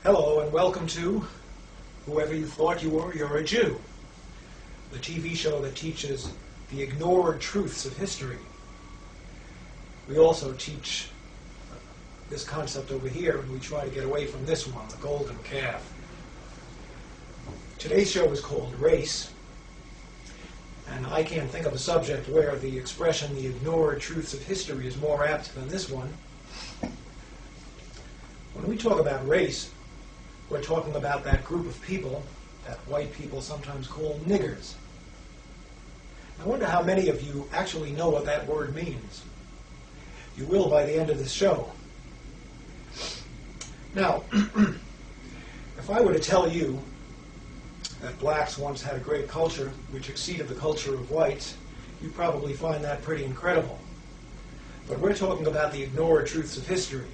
Hello and welcome to Whoever You Thought You Were, You're a Jew, the TV show that teaches the ignored truths of history. We also teach this concept over here, and we try to get away from this one, the golden calf. Today's show is called Race, and I can't think of a subject where the expression the ignored truths of history is more apt than this one. When we talk about race, we're talking about that group of people that white people sometimes call niggers. I wonder how many of you actually know what that word means. You will by the end of this show. Now, if I were to tell you that blacks once had a great culture which exceeded the culture of whites, you'd probably find that pretty incredible. But we're talking about the ignored truths of history.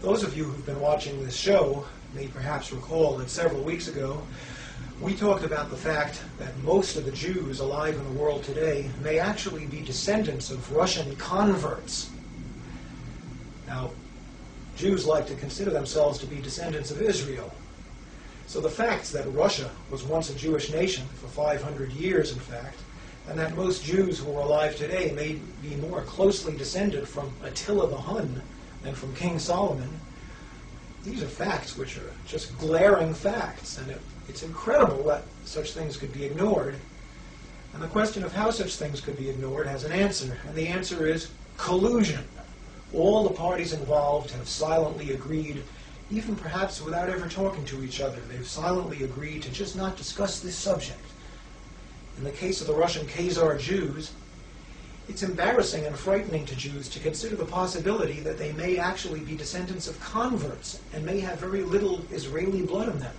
Those of you who've been watching this show may perhaps recall that several weeks ago we talked about the fact that most of the Jews alive in the world today may actually be descendants of Russian converts. Now, Jews like to consider themselves to be descendants of Israel. So the fact that Russia was once a Jewish nation for 500 years, in fact, and that most Jews who are alive today may be more closely descended from Attila the Hun than from King Solomon, these are facts which are just glaring facts, and it's incredible that such things could be ignored. And the question of how such things could be ignored has an answer, and the answer is collusion. All the parties involved have silently agreed, even perhaps without ever talking to each other, they've silently agreed to just not discuss this subject. In the case of the Russian Khazar Jews, it's embarrassing and frightening to Jews to consider the possibility that they may actually be descendants of converts and may have very little Israeli blood in them.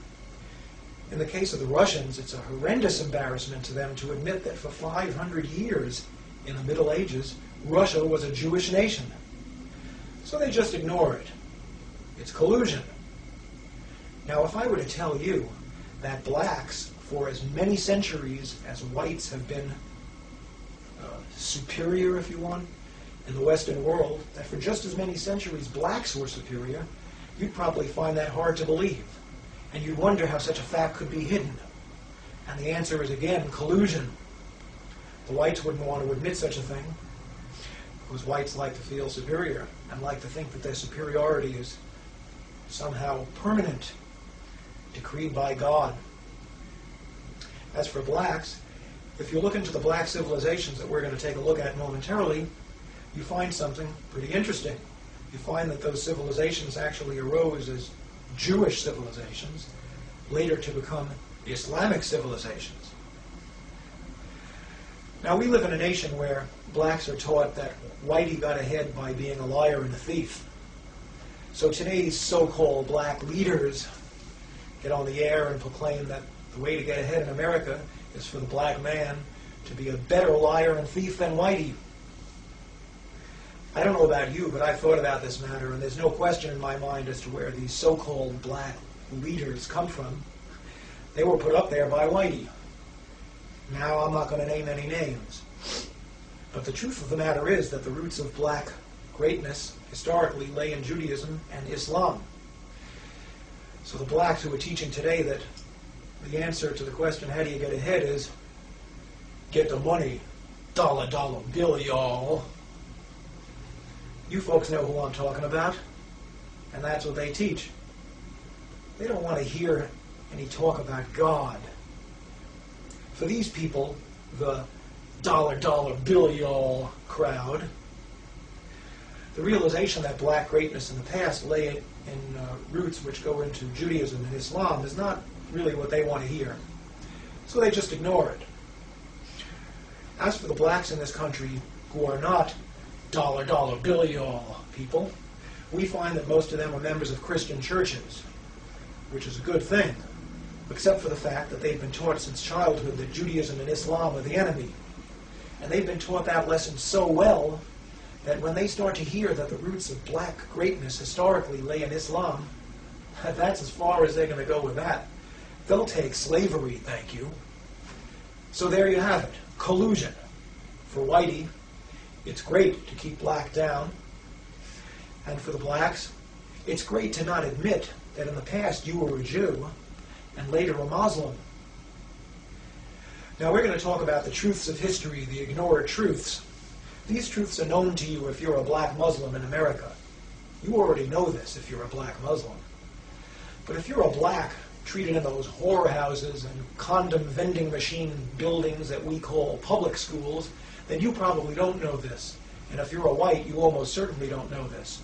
In the case of the Russians, it's a horrendous embarrassment to them to admit that for 500 years in the Middle Ages, Russia was a Jewish nation. So they just ignore it. It's collusion. Now, if I were to tell you that blacks, for as many centuries as whites have been superior, if you want, in the Western world, that for just as many centuries blacks were superior, you'd probably find that hard to believe. And you'd wonder how such a fact could be hidden. And the answer is, again, collusion. The whites wouldn't want to admit such a thing, because whites like to feel superior and like to think that their superiority is somehow permanent, decreed by God. As for blacks, if you look into the black civilizations that we're going to take a look at momentarily, you find something pretty interesting. You find that those civilizations actually arose as Jewish civilizations, later to become Islamic civilizations. Now, we live in a nation where blacks are taught that whitey got ahead by being a liar and a thief. So today's so-called black leaders get on the air and proclaim that the way to get ahead in America is for the black man to be a better liar and thief than whitey. I don't know about you, but I've thought about this matter, and there's no question in my mind as to where these so-called black leaders come from. They were put up there by whitey. Now, I'm not going to name any names. But the truth of the matter is that the roots of black greatness historically lay in Judaism and Islam. So the blacks who are teaching today that the answer to the question, how do you get ahead, is get the money, dollar bill, y'all. You folks know who I'm talking about, and that's what they teach. They don't want to hear any talk about God. For these people, the dollar bill, y'all crowd, the realization that black greatness in the past lay in roots which go into Judaism and Islam is not really what they want to hear. So they just ignore it. As for the blacks in this country who are not dollar bill y'all people, we find that most of them are members of Christian churches, which is a good thing, except for the fact that they've been taught since childhood that Judaism and Islam are the enemy. And they've been taught that lesson so well that when they start to hear that the roots of black greatness historically lay in Islam, that's as far as they're going to go with that. They'll take slavery, thank you. So there you have it, collusion. For whitey, it's great to keep black down. And for the blacks, It's great to not admit that in the past you were a Jew and later a Muslim. Now we're going to talk about the truths of history, the ignored truths. These truths are known to you if you're a black Muslim in America. You already know this if you're a black Muslim. But if you're a black treated in those whorehouses and condom vending machine buildings that we call public schools, then you probably don't know this. And if you're a white, you almost certainly don't know this.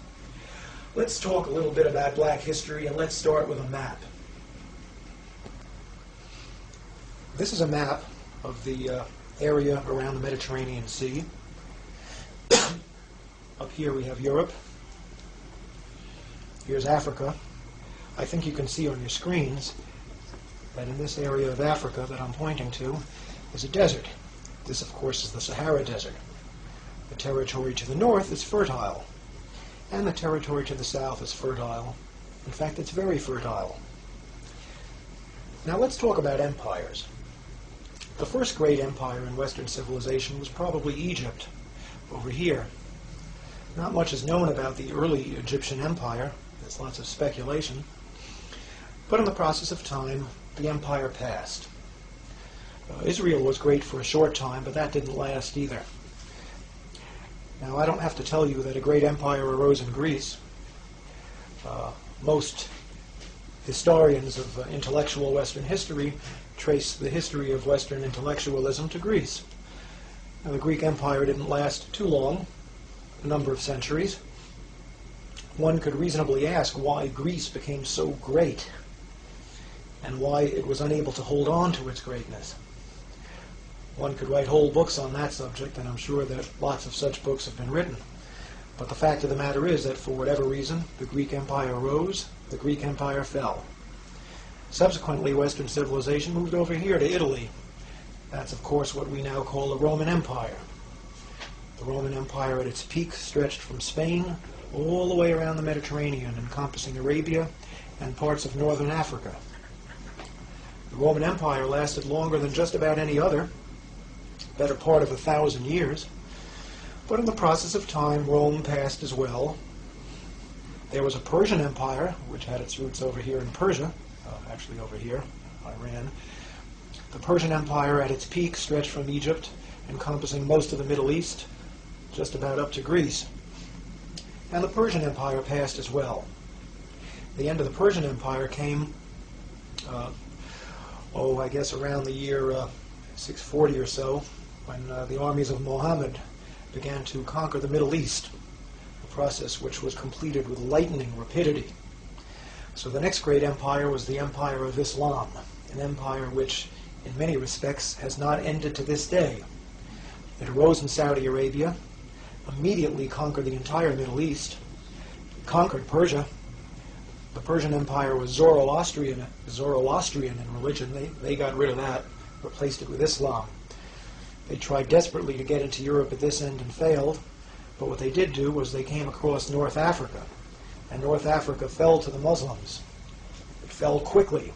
Let's talk a little bit about black history, and let's start with a map. This is a map of the area around the Mediterranean Sea. Up here we have Europe. Here's Africa. I think you can see on your screens that in this area of Africa that I'm pointing to is a desert. This, of course, is the Sahara Desert. The territory to the north is fertile, and the territory to the south is fertile. In fact, it's very fertile. Now let's talk about empires. The first great empire in Western civilization was probably Egypt, over here. Not much is known about the early Egyptian empire. There's lots of speculation. But in the process of time, the empire passed. Israel was great for a short time, but that didn't last either. Now, I don't have to tell you that a great empire arose in Greece. Most historians of intellectual Western history trace the history of Western intellectualism to Greece. Now, the Greek Empire didn't last too long, a number of centuries. One could reasonably ask why Greece became so great and why it was unable to hold on to its greatness. One could write whole books on that subject, and I'm sure that lots of such books have been written. But the fact of the matter is that for whatever reason, the Greek Empire rose, the Greek Empire fell. Subsequently, Western civilization moved over here to Italy. That's, of course, what we now call the Roman Empire. The Roman Empire at its peak stretched from Spain all the way around the Mediterranean, encompassing Arabia and parts of northern Africa. The Roman Empire lasted longer than just about any other, better part of 1,000 years. But in the process of time, Rome passed as well. There was a Persian Empire, which had its roots over here in Persia, actually over here, Iran. The Persian Empire at its peak stretched from Egypt, encompassing most of the Middle East, just about up to Greece. And the Persian Empire passed as well. The end of the Persian Empire came, I guess around the year 640 or so, when the armies of Muhammad began to conquer the Middle East, a process which was completed with lightning rapidity. So the next great empire was the Empire of Islam, an empire which, in many respects, has not ended to this day. It arose in Saudi Arabia, immediately conquered the entire Middle East, conquered Persia. The Persian Empire was Zoroastrian in religion. They got rid of that, replaced it with Islam. They tried desperately to get into Europe at this end and failed, but what they did do was they came across North Africa, and North Africa fell to the Muslims. It fell quickly.